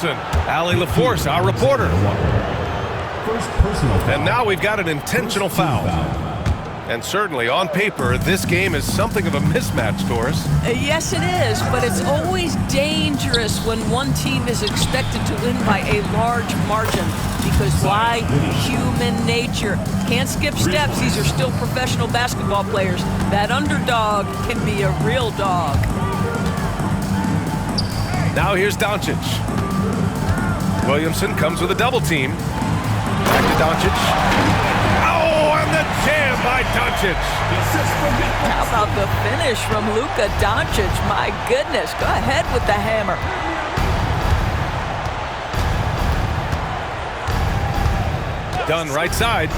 Ali LaForce, our reporter. First personal foul. And now we've got an intentional foul. And certainly on paper, this game is something of a mismatch, Doris. Yes, it is, but it's always dangerous when one team is expected to win by a large margin. Because why? Human nature. Can't skip steps. These are still professional basketball players. That underdog can be a real dog. Now here's Doncic. Williamson comes with a double team. Back to Doncic. Oh, and the jam by Doncic. How about the finish from Luka Doncic? My goodness, go ahead with the hammer. Done right side.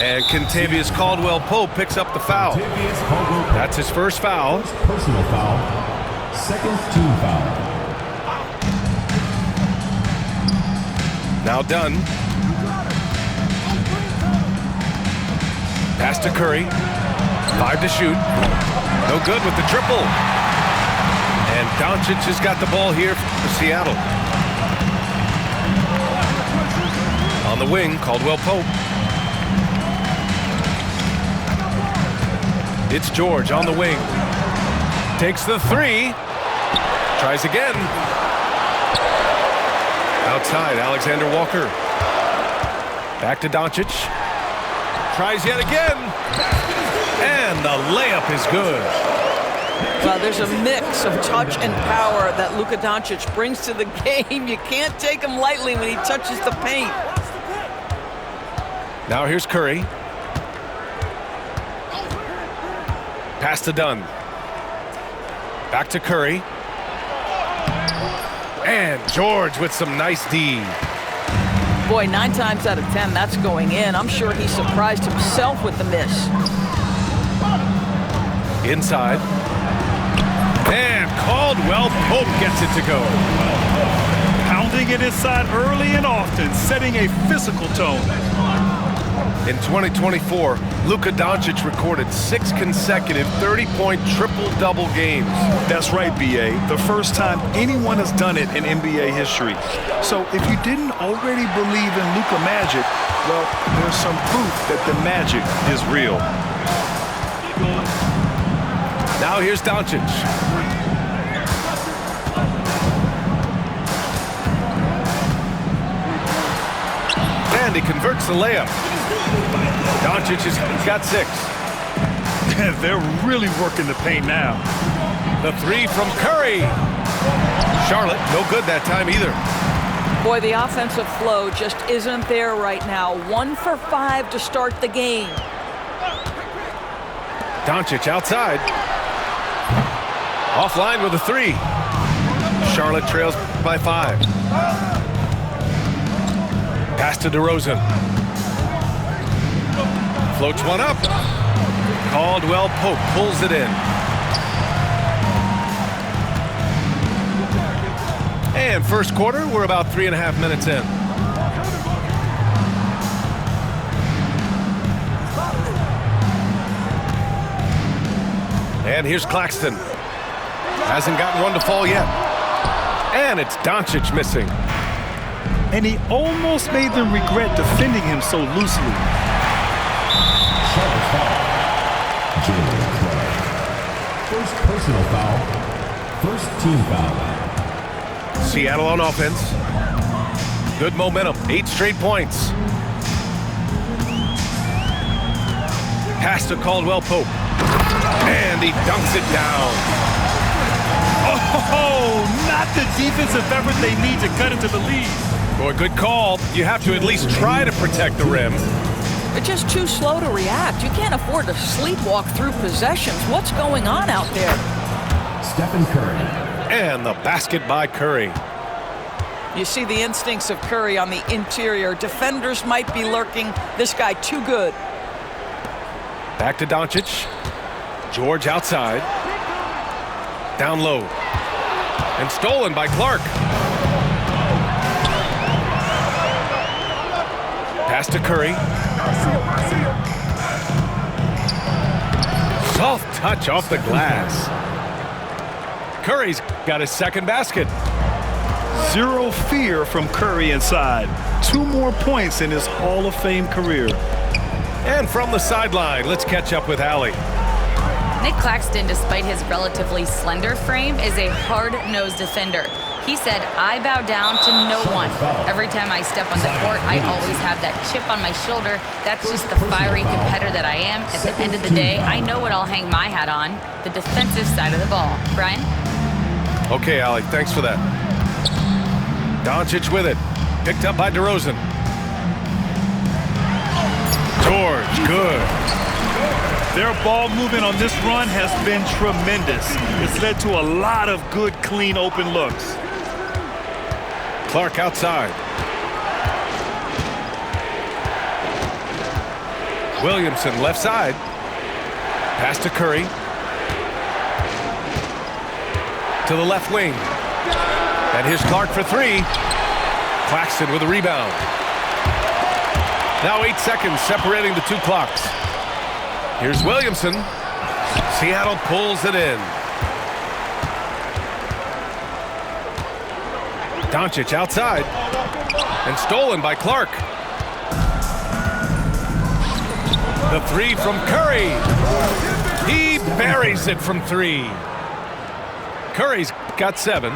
And Kentavious Caldwell-Pope picks up the foul. That's his first foul. First personal foul. Second team foul. Now Dunn. Pass to Curry. 5 to shoot. No good with the triple. And Doncic has got the ball here for Seattle. On the wing, Caldwell-Pope. It's George on the wing. Takes the three. Tries again. Outside, Alexander Walker. Back to Doncic. Tries yet again. And the layup is good. Well, there's a mix of touch and power that Luka Doncic brings to the game. You can't take him lightly when he touches the paint. Now here's Curry. Pass to Dunn. Back to Curry. And George with some nice D. Boy, 9 times out of 10, that's going in. I'm sure he surprised himself with the miss. Inside. And Caldwell-Pope gets it to go. Pounding it inside early and often, setting a physical tone. In 2024, Luka Doncic recorded 6 consecutive 30-point triple-double games. That's right, B.A. The first time anyone has done it in NBA history. So if you didn't already believe in Luka magic, well, there's some proof that the magic is real. Now here's Doncic. And he converts the layup. Doncic has got 6. They're really working the paint now. The three from Curry. Charlotte, no good that time either. Boy, the offensive flow just isn't there right now. 1 for 5 to start the game. Doncic outside. Offline with a 3. Charlotte trails by 5. Pass to DeRozan. Floats one up. Caldwell-Pope pulls it in. And first quarter, we're about 3.5 minutes in. And here's Claxton. Hasn't gotten one to fall yet. And it's Doncic missing. And he almost made them regret defending him so loosely. First personal foul. First team foul. Seattle on offense. Good momentum. 8 straight points. Pass to Caldwell-Pope. And he dunks it down. Oh, not the defensive effort they need to cut into the lead. Boy, good call. You have to at least try to protect the rim. They're just too slow to react. You can't afford to sleepwalk through possessions. What's going on out there? Stephen Curry. And the basket by Curry. You see the instincts of Curry on the interior. Defenders might be lurking. This guy too good. Back to Doncic. George outside. Down low. And stolen by Clark. Pass to Curry. Soft touch off the glass. Curry's got his second basket. Zero fear from Curry inside. 2 more points in his Hall of Fame career. And from the sideline, let's catch up with Allie. Nick Claxton, despite his relatively slender frame, is a hard-nosed defender. He said, "I bow down to no one. Every time I step on the court, I always have that chip on my shoulder. That's just the fiery competitor that I am. At the end of the day, I know what I'll hang my hat on, the defensive side of the ball." Brian? Okay, Allie, thanks for that. Doncic with it. Picked up by DeRozan. George, good. Their ball movement on this run has been tremendous. It's led to a lot of good, clean, open looks. Clark outside. Williamson left side. Pass to Curry. To the left wing. And here's Clark for 3. Claxton with a rebound. Now 8 seconds separating the 2 clocks. Here's Williamson. Seattle pulls it in. Doncic outside. And stolen by Clark. The 3 from Curry. He buries it from 3. Curry's got 7.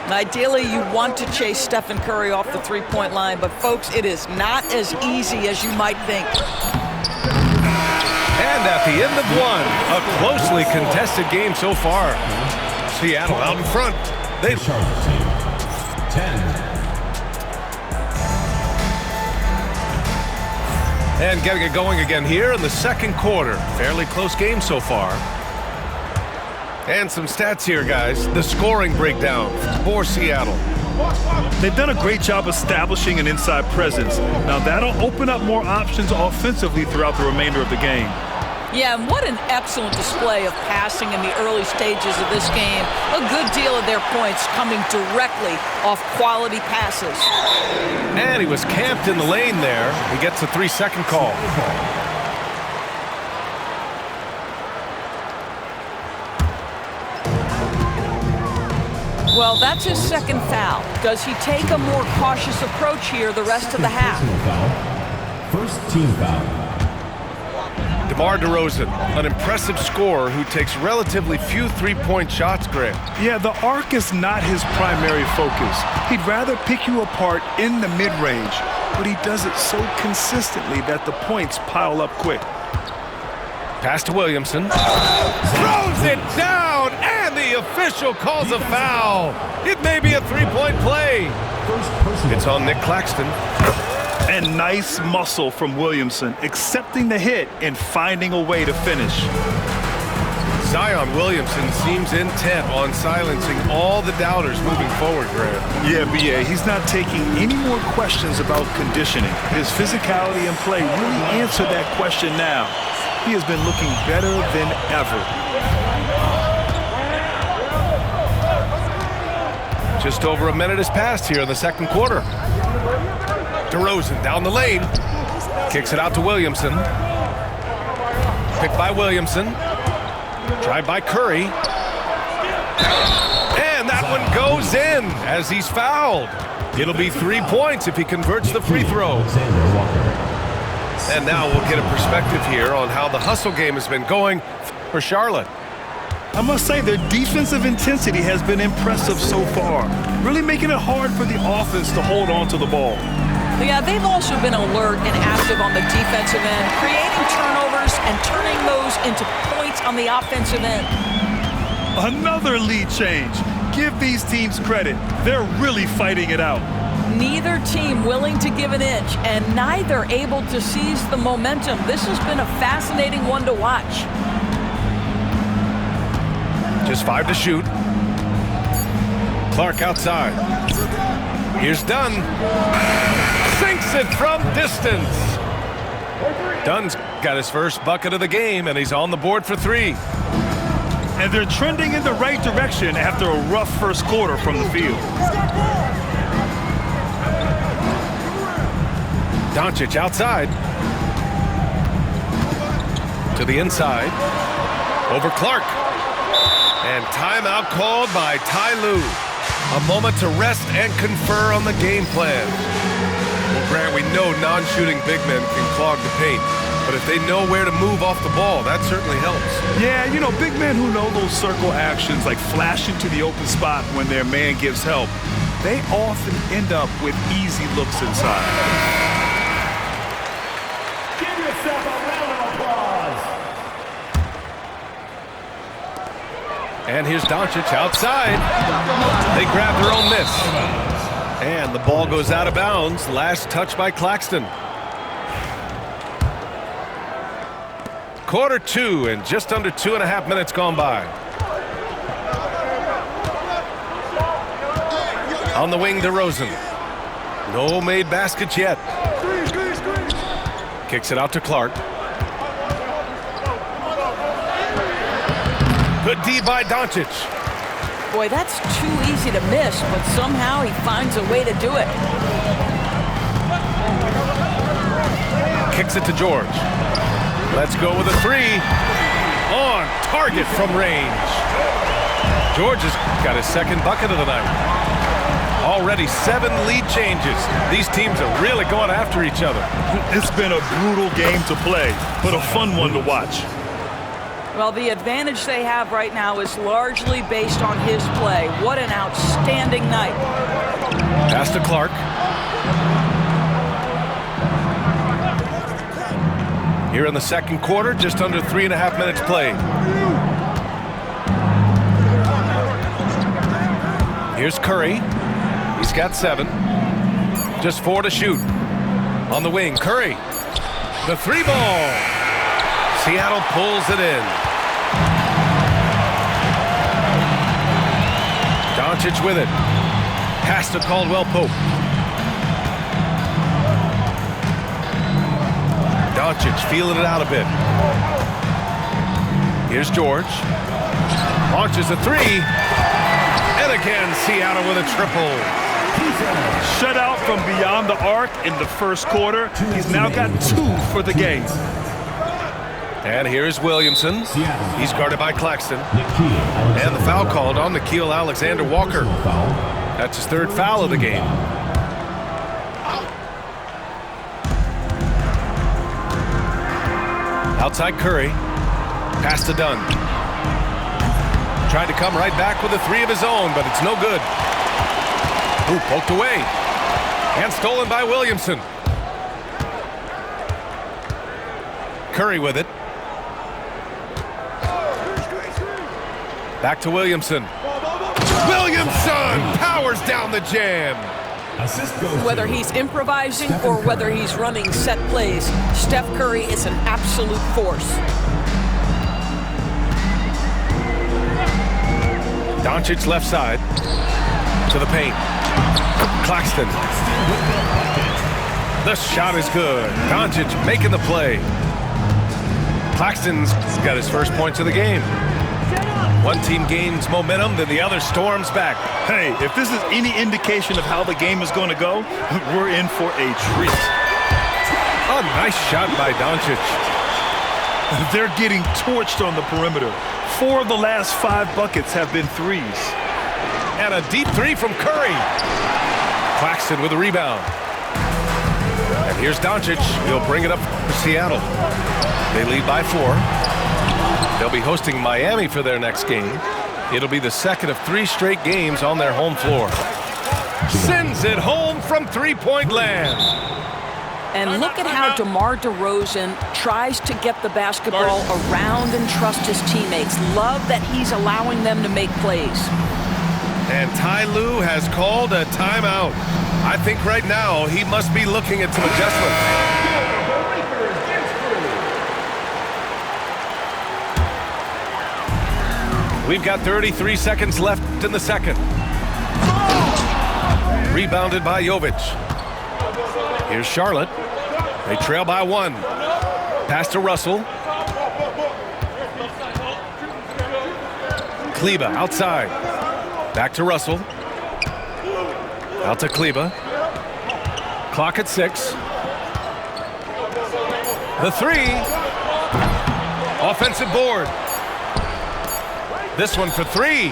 Ideally, you want to chase Stephen Curry off the three-point line, but folks, it is not as easy as you might think. And at the end of 1, a closely contested game so far. Seattle out in front. They 10. And getting it going again here in the second quarter. Fairly close game so far. And some stats here, guys. The scoring breakdown for Seattle. They've done a great job establishing an inside presence. Now that'll open up more options offensively throughout the remainder of the game. Yeah, and what an excellent display of passing in the early stages of this game. A good deal of their points coming directly off quality passes. And he was camped in the lane there. He gets a 3-second call. Well, that's his second foul. Does he take a more cautious approach here the rest of the half? First team foul. DeMar DeRozan, an impressive scorer who takes relatively few three-point shots, Grant. Yeah, the arc is not his primary focus. He'd rather pick you apart in the mid-range, but he does it so consistently that the points pile up quick. Pass to Williamson. Throws it down, and the official calls a foul. It may be a three-point play. It's on Nick Claxton. And nice muscle from Williamson, accepting the hit and finding a way to finish. Zion Williamson seems intent on silencing all the doubters moving forward, Grant. Yeah, B.A., he's not taking any more questions about conditioning. His physicality and play really answer that question now. He has been looking better than ever. Just over a minute has passed here in the second quarter. DeRozan down the lane. Kicks it out to Williamson. Picked by Williamson. Drive by Curry. And that one goes in as he's fouled. It'll be 3 points if he converts the free throw. And now we'll get a perspective here on how the hustle game has been going for Charlotte. I must say their defensive intensity has been impressive so far, really making it hard for the offense to hold on to the ball. Yeah, they've also been alert and active on the defensive end, creating turnovers and turning those into points on the offensive end. Another lead change. Give these teams credit. They're really fighting it out. Neither team willing to give an inch, and neither able to seize the momentum. This has been a fascinating one to watch. Just 5 to shoot. Clark outside. Here's Dunn. Sinks it from distance. Dunn's got his first bucket of the game, and he's on the board for 3. And they're trending in the right direction after a rough first quarter from the field. Doncic outside. To the inside. Over Clark. And timeout called by Ty Lue. A moment to rest and confer on the game plan. Well, Grant, we know non-shooting big men can clog the paint, but if they know where to move off the ball, that certainly helps. Yeah, you know, big men who know those circle actions, like flashing to the open spot when their man gives help, they often end up with easy looks inside. Give yourself a round of applause. And here's Doncic outside. They grab their own miss. And the ball goes out of bounds. Last touch by Claxton. Quarter 2 and just under 2.5 minutes gone by. On the wing, DeRozan. No made baskets yet. Kicks it out to Clark. Good D by Doncic. Boy, that's too easy to miss, but somehow he finds a way to do it. Kicks it to George. Let's go with a 3. On target from range. George has got his second bucket of the night. Already 7 lead changes. These teams are really going after each other. It's been a brutal game to play, but a fun one to watch. Well, the advantage they have right now is largely based on his play. What an outstanding night. Pass to Clark. Here in the second quarter, just under 3.5 minutes played. Here's Curry. He's got 7. Just 4 to shoot. On the wing, Curry. The 3 ball. Seattle pulls it in. Doncic with it. Pass to Caldwell Pope. Doncic feeling it out a bit. Here's George. Launches a 3. And again, Seattle with a triple. Shut out from beyond the arc in the first quarter. He's now got 2 for the game. And here's Williamson. He's guarded by Claxton. And the foul called on Nickeil Alexander-Walker. That's his 3rd foul of the game. Outside Curry. Pass to Dunn. Tried to come right back with a 3 of his own, but it's no good. Ooh, poked away. And stolen by Williamson. Curry with it. Back to Williamson. Williamson powers down the jam. Whether he's improvising or whether he's running set plays, Steph Curry is an absolute force. Doncic left side to the paint. Claxton. The shot is good. Doncic making the play. Claxton's got his first points of the game. One team gains momentum, then the other storms back. Hey, if this is any indication of how the game is going to go, we're in for a treat. A nice shot by Doncic. They're getting torched on the perimeter. 4 of the last 5 buckets have been 3s. And a deep 3 from Curry. Claxton with a rebound. And here's Doncic. He'll bring it up for Seattle. They lead by 4. They'll be hosting Miami for their next game. It'll be the second of 3 straight games on their home floor. Sends it home from 3-point land. And look at how DeMar DeRozan tries to get the basketball around and trust his teammates. Love that he's allowing them to make plays. And Ty Lue has called a timeout. I think right now he must be looking at some adjustments. We've got 33 seconds left in the second. Rebounded by Jovic. Here's Charlotte. They trail by 1. Pass to Russell. Kleba outside. Back to Russell. Out to Kleba. Clock at 6. The 3. Offensive board. This one for three.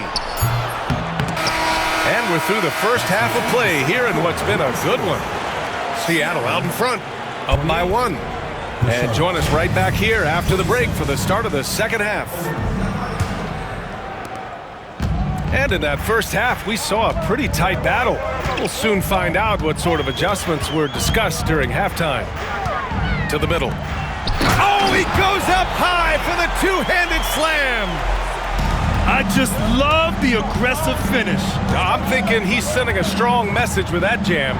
And we're through the first half of play here in what's been a good one. Seattle out in front, up by 1. And join us right back here after the break for the start of the second half. And in that first half, we saw a pretty tight battle. We'll soon find out what sort of adjustments were discussed during halftime. To the middle. Oh, he goes up high for the two-handed slam. I just love the aggressive finish. I'm thinking he's sending a strong message with that jam.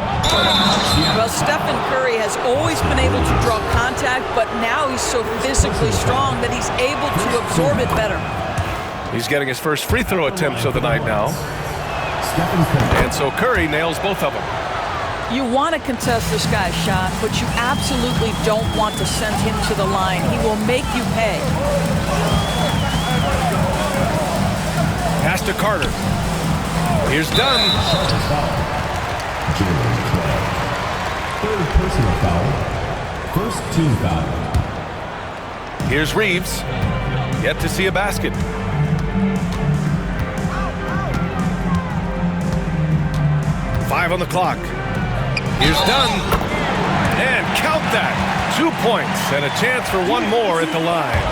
Well, Stephen Curry has always been able to draw contact, but now he's so physically strong that he's able to absorb it better. He's getting his first free throw attempts of the night now. And so Curry nails both of them. You want to contest this guy's shot, but you absolutely don't want to send him to the line. He will make you pay. Pass to Carter. Here's Dunn. Third personal foul. First team foul. Here's Reeves. Yet to see a basket. Five on the clock. Here's Dunn. And count that. 2 points and a chance for one more at the line.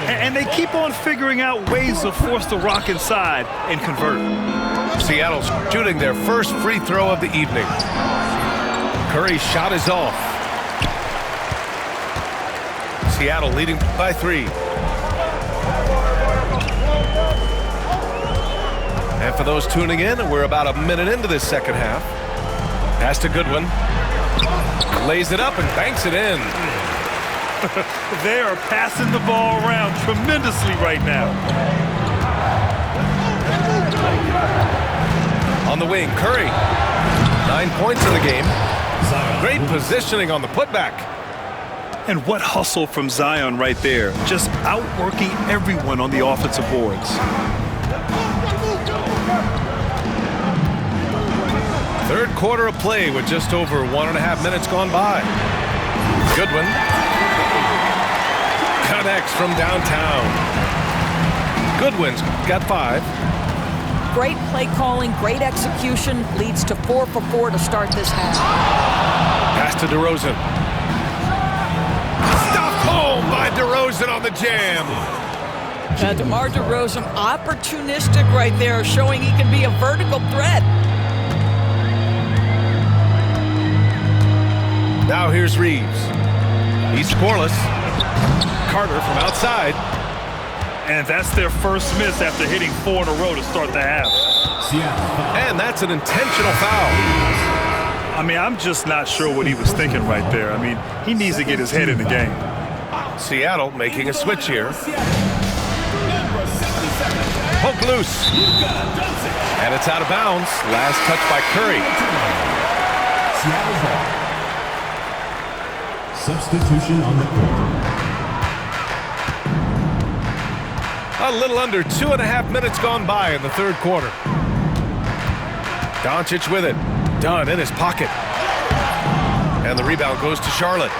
And they keep on figuring out ways to force the rock inside and convert. Seattle's shooting their first free throw of the evening. Curry's shot is off. Seattle leading by 3. And for those tuning in, we're about a minute into this second half. Pass to Goodwin. Lays it up and banks it in. They are passing the ball around tremendously right now. On the wing, Curry. 9 points in the game. Great positioning on the putback. And what hustle from Zion right there. Just outworking everyone on the offensive boards. Third quarter of play with just over 1.5 minutes gone by. Goodwin. Connects from downtown. Goodwin's got 5. Great play calling, great execution, leads to 4 for 4 to start this half. Pass to DeRozan. Stopped home by DeRozan on the jam. DeMar DeRozan, opportunistic right there, showing he can be a vertical threat. Now here's Reeves. He's scoreless. Carter from outside. And that's their first miss after hitting 4 in a row to start the half. And that's an intentional foul. I mean, I'm just not sure what he was thinking right there. I mean, he needs to get his head in the game. Seattle making a switch here. Poke loose. And it's out of bounds. Last touch by Curry. Substitution on the court. A little under 2.5 minutes gone by in the third quarter. Doncic with it. Dunn in his pocket. And the rebound goes to Charlotte.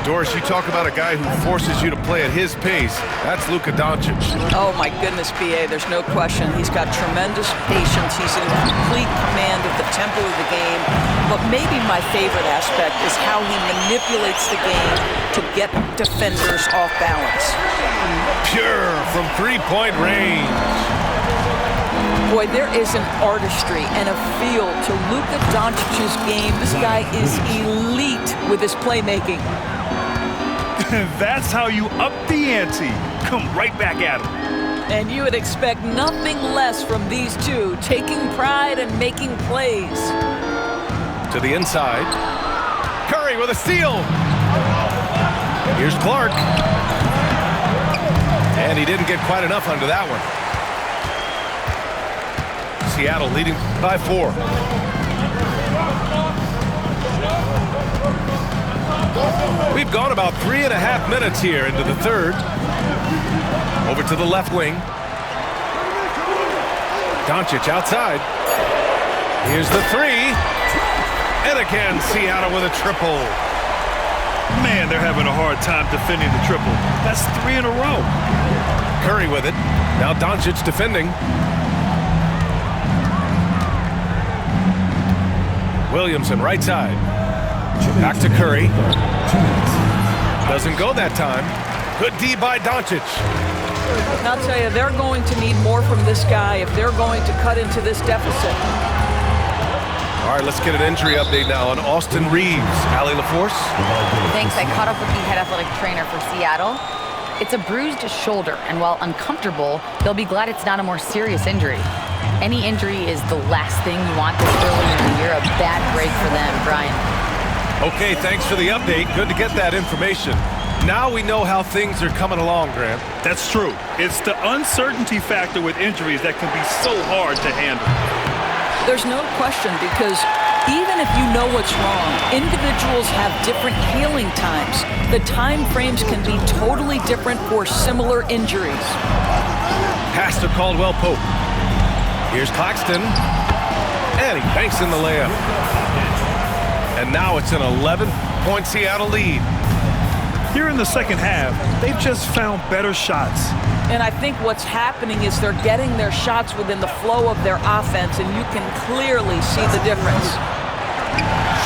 Doris, you talk about a guy who forces you to play at his pace. That's Luka Doncic. Oh, my goodness, B.A., there's no question. He's got tremendous patience. He's in complete command of the tempo of the game. But maybe my favorite aspect is how he manipulates the game to get defenders off balance. Pure from three-point range. Boy, there is an artistry and a feel to Luka Doncic's game. This guy is elite with his playmaking. That's how you up the ante. Come right back at him. And you would expect nothing less from these two, taking pride and making plays. To the inside. Curry with a steal. Here's Clark. And he didn't get quite enough under that one. Seattle leading by 4. We've gone about 3.5 minutes here into the third. Over to the left wing. Doncic outside. Here's the 3. And again, Seattle with a triple. Man, they're having a hard time defending the triple. That's 3 in a row. Curry with it. Now Doncic defending. Williamson right side. Back to Curry. Doesn't go that time. Good D by Doncic. I'll tell you, they're going to need more from this guy if they're going to cut into this deficit. All right, let's get an injury update now on Austin Reeves. Allie LaForce. Thanks. I caught up with the head athletic trainer for Seattle. It's a bruised shoulder, and while uncomfortable, they'll be glad it's not a more serious injury. Any injury is the last thing you want this early in the year. A bad break for them, Brian. Okay, thanks for the update. Good to get that information. Now we know how things are coming along, Grant. That's true. It's the uncertainty factor with injuries that can be so hard to handle. There's no question, because even if you know what's wrong, individuals have different healing times. The time frames can be totally different for similar injuries. Pass to Caldwell Pope. Here's Claxton. And he banks in the layup. And now it's an 11-point Seattle lead. Here in the second half, they've just found better shots. And I think what's happening is they're getting their shots within the flow of their offense, and you can clearly see the difference.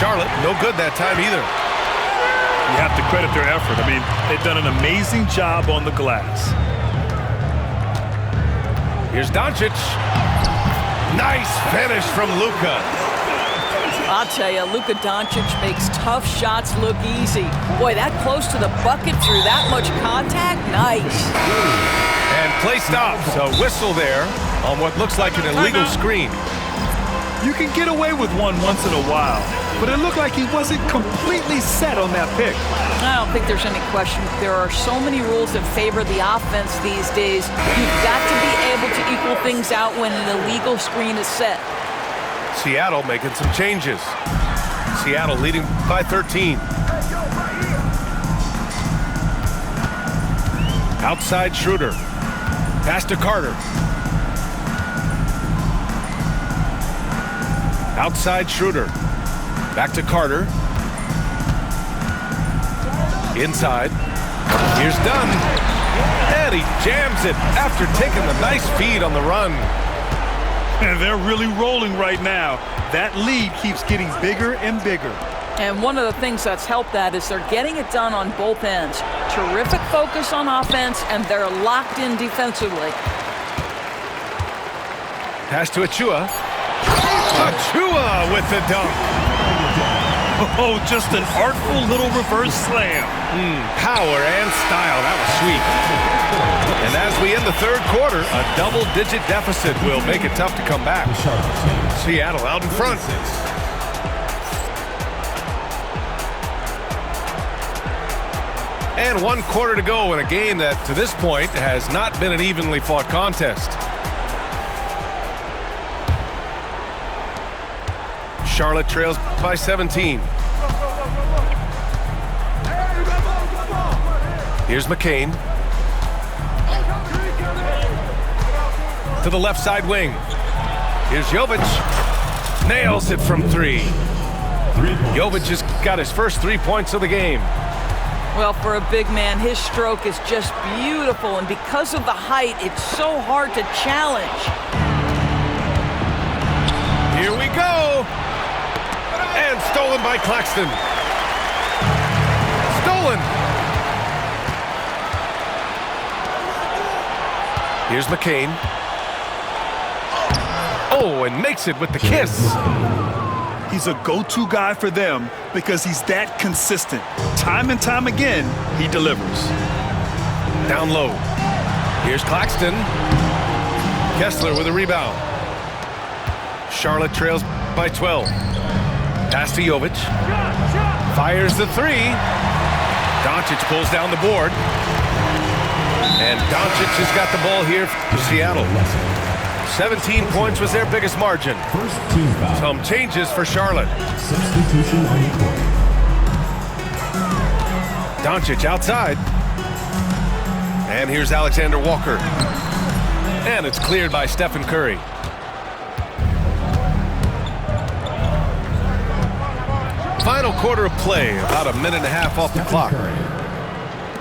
Charlotte, no good that time either. You have to credit their effort. I mean, they've done an amazing job on the glass. Here's Doncic. Nice finish from Luka. I'll tell you, Luka Doncic makes tough shots look easy. Boy, that close to the bucket through that much contact, nice. And play stops. A whistle there on what looks like an illegal screen. You can get away with one once in a while, but it looked like he wasn't completely set on that pick. I don't think there's any question. There are so many rules that favor the offense these days. You've got to be able to equal things out when an illegal screen is set. Seattle making some changes. Seattle leading by 13. Outside Schroeder. Pass to Carter. Outside Schroeder. Back to Carter. Inside. Here's Dunn. And he jams it after taking the nice feed on the run. And they're really rolling right now. That lead keeps getting bigger and bigger. And one of the things that's helped that is they're getting it done on both ends. Terrific focus on offense, and they're locked in defensively. Pass to Achua. Achua with the dunk. Oh, just an artful little reverse slam. Power and style. That was sweet. And as we end the third quarter, a double-digit deficit will make it tough to come back. Seattle out in front. And 1 quarter to go in a game that, to this point, has not been an evenly fought contest. Charlotte trails by 17. Here's McCain. To the left side wing. Here's Jovic. Nails it from three. Jovic has got his first 3 points of the game. Well, for a big man, his stroke is just beautiful, and because of the height, it's so hard to challenge. Here we go. And stolen by Claxton. Stolen. Here's McCain. Oh, and makes it with the kiss. He's a go-to guy for them because he's that consistent. Time and time again, he delivers. Down low. Here's Claxton. Kessler with a rebound. Charlotte trails by 12. Pass to Jovic. Fires the three. Doncic pulls down the board. And Doncic has got the ball here for Seattle. 17 points was their biggest margin. First team foul. Some changes for Charlotte. Substitution on the court. Doncic outside. And here's Alexander Walker. And it's cleared by Stephen Curry. Final quarter of play, about a minute and a half off the clock.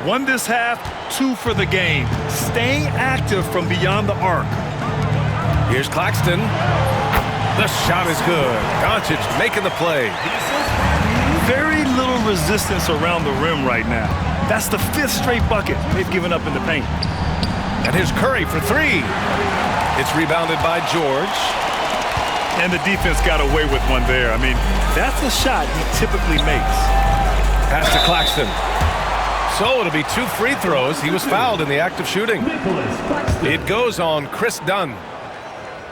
Won this half, 2 for the game. Staying active from beyond the arc. Here's Claxton. The shot is good. Doncic making the play. Very little resistance around the rim right now. That's the 5th straight bucket they've given up in the paint. And here's Curry for 3. It's rebounded by George. And the defense got away with one there. I mean, that's a shot he typically makes. Pass to Claxton. So it'll be 2 free throws. He was fouled in the act of shooting. It goes on Chris Dunn.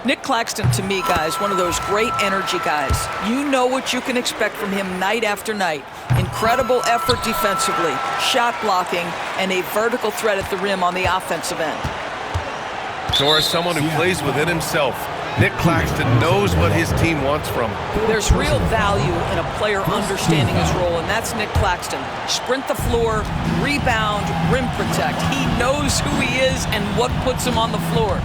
Nick Claxton, to me, guys, one of those great energy guys. You know what you can expect from him night after night. Incredible effort defensively, shot blocking, and a vertical threat at the rim on the offensive end. So as someone who plays within himself, Nick Claxton knows what his team wants from him. There's real value in a player understanding his role, and that's Nick Claxton. Sprint the floor, rebound, rim protect. He knows who he is and what puts him on the floor.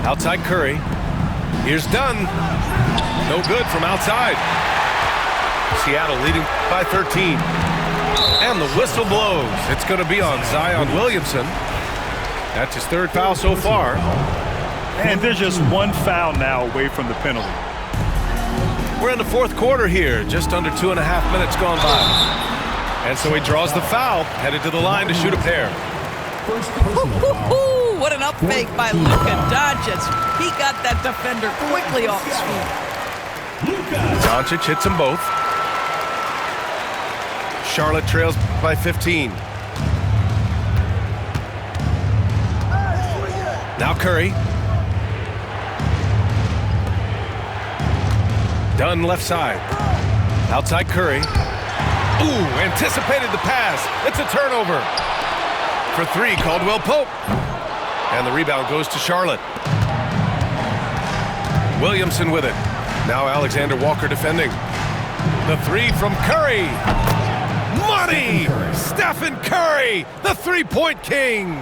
Outside Curry. Here's Dunn. No good from outside. Seattle leading by 13. And the whistle blows. It's going to be on Zion Williamson. That's his 3rd foul so far. And they're just 1 foul now away from the penalty. We're in the 4th quarter here. Just under 2.5 minutes gone by. And so he draws the foul, headed to the line to shoot a pair. What an up fake by Luka Doncic. He got that defender quickly off his feet. Doncic hits them both. Charlotte trails by 15. Now Curry. Dunn left side. Outside Curry. Ooh, anticipated the pass. It's a turnover. For 3, Caldwell Pope. And the rebound goes to Charlotte. Williamson with it. Now Alexander Walker defending. The 3 from Curry. Money! Stephen Curry, the 3-point king.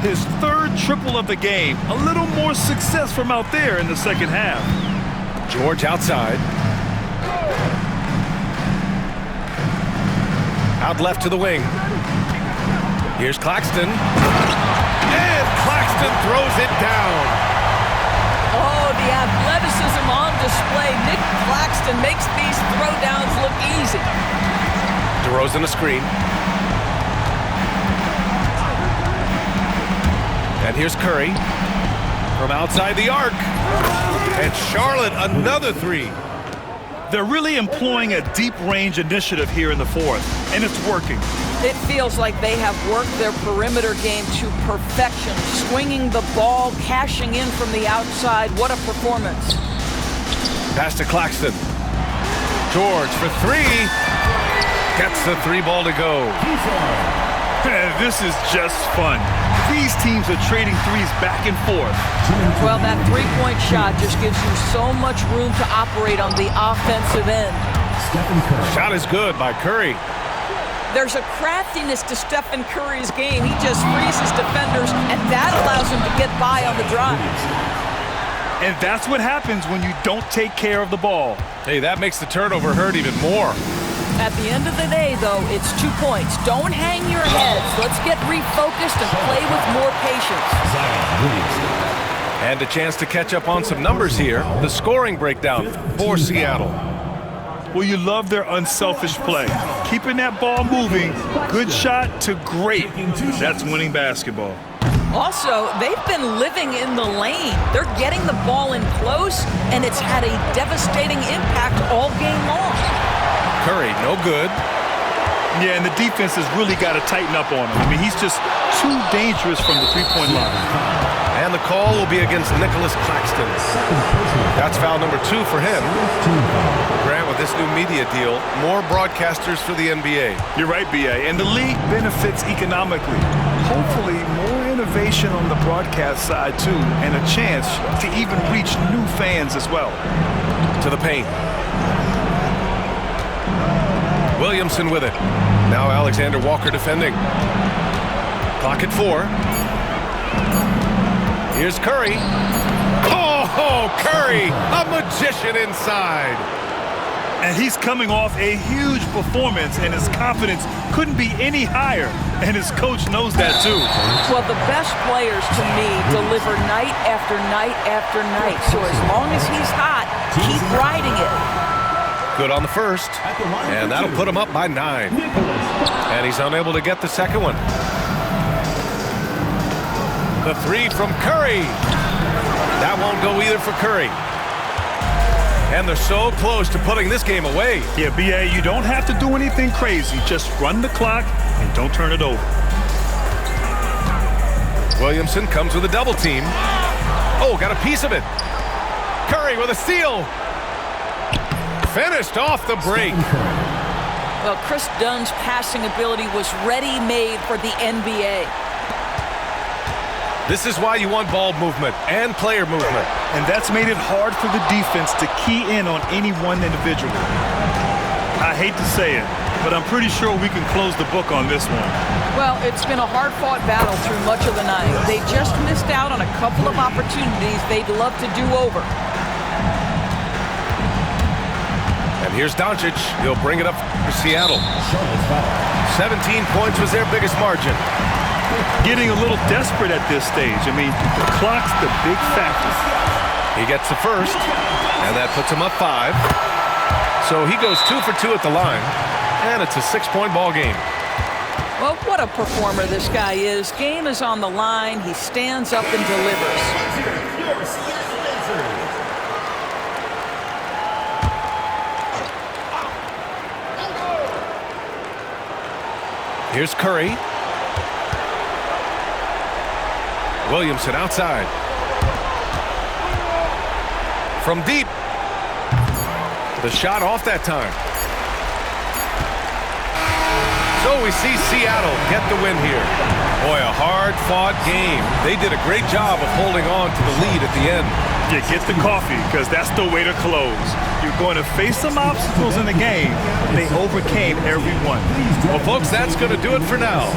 His 3rd triple of the game. A little more success from out there in the 2nd half. George outside. Out left to the wing. Here's Claxton. And Claxton throws it down. Oh, the athleticism on display. Nick Claxton makes these throwdowns look easy. DeRozan a screen. And here's Curry from outside the arc. And Charlotte another 3. They're really employing a deep range initiative here in the 4th, and it's working. It feels like they have worked their perimeter game to perfection, swinging the ball, cashing in from the outside. What a performance. Pass to Claxton. George for 3. Gets the 3 ball to go. This is just fun. These teams are trading threes back and forth. Well, that 3-point shot just gives you so much room to operate on the offensive end. Shot is good by Curry. There's a craftiness to Stephen Curry's game. He just frees his defenders, and that allows him to get by on the drive. And that's what happens when you don't take care of the ball. Hey, that makes the turnover hurt even more. At the end of the day, though, it's 2 points. Don't hang your heads. Let's get refocused and play with more patience. And a chance to catch up on some numbers here. The scoring breakdown for Seattle. Well, you love their unselfish play. Keeping that ball moving, good shot to great. That's winning basketball. Also, they've been living in the lane. They're getting the ball in close, and it's had a devastating impact all game long. Curry, no good. Yeah, and the defense has really got to tighten up on him. I mean, he's just too dangerous from the 3-point line. And the call will be against Nicholas Claxton. That's foul number 2 for him. Grant, with this new media deal, more broadcasters for the NBA. You're right, B.A., and the league benefits economically. Hopefully, more innovation on the broadcast side, too, and a chance to even reach new fans as well. To the paint. Williamson with it. Now Alexander Walker defending. Clock at 4. Here's Curry. Oh, Curry, a magician inside. And he's coming off a huge performance, and his confidence couldn't be any higher. And his coach knows that, too. Well, the best players, to me, deliver night after night after night. So as long as he's hot, keep riding it. Good on the first, and that'll put him up by 9. And he's unable to get the second one. The 3 from Curry. That won't go either for Curry. And they're so close to putting this game away. Yeah, B.A., you don't have to do anything crazy. Just run the clock and don't turn it over. Williamson comes with a double team. Oh, got a piece of it. Curry with a steal. Finished off the break. Well, Chris Dunn's passing ability was ready-made for the NBA. This is why you want ball movement and player movement. And that's made it hard for the defense to key in on any one individual. I hate to say it, but I'm pretty sure we can close the book on this one. Well, it's been a hard-fought battle through much of the night. They just missed out on a couple of opportunities they'd love to do over. And here's Doncic. He'll bring it up for Seattle. 17 points was their biggest margin. Getting a little desperate at this stage. I mean, the clock's the big factor. He gets the first, and that puts him up 5. So he goes 2 for 2 at the line, and it's a 6-point ball game. Well, what a performer this guy is. Game is on the line. He stands up and delivers. Here's Curry. Williamson outside. From deep. The shot off that time. So we see Seattle get the win here. Boy, a hard-fought game. They did a great job of holding on to the lead at the end. Yeah, get the coffee, because that's the way to close. You're going to face some obstacles in the game. They overcame every one. Well, folks, that's going to do it for now.